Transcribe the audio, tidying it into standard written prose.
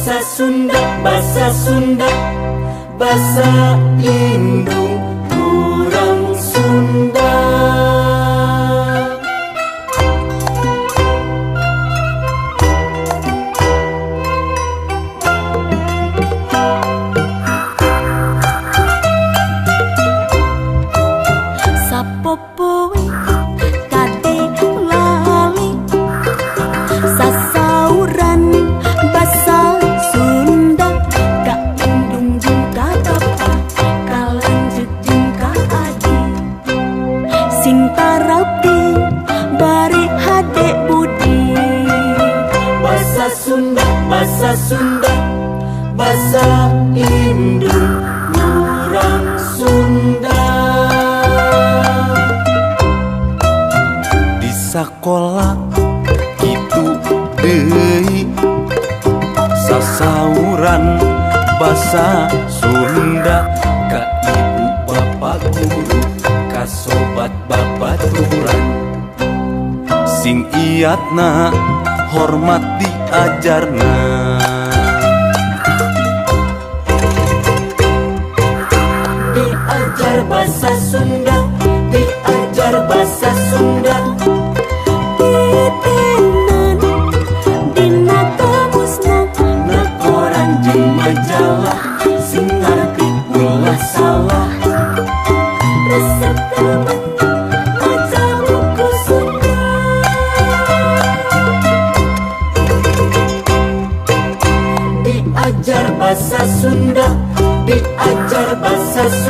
bahasa Sunda, bahasa Sunda, bahasa indung orang Sunda. Sapopoe kade lali sasauran basa Sunda ka indung jeung ka bapa ka lanjut jeung ka adi sing tarapi bari hade budi. Bahasa Sunda, bahasa Sunda, bahasa indung orang Sunda. Di sakola kitu deui sasauran bahasa Sunda ka ibu bapak guru ka sobat babaturan sing iatna hormat diajarna. Diajar bahasa Sunda, diajar bahasa Sunda. Titenan dina kamusna Na koran jeung majalah sing ngarti ulah salah. resep kemenang maca buku Sunda. Diajar bahasa Sunda, diajar bahasa Sunda.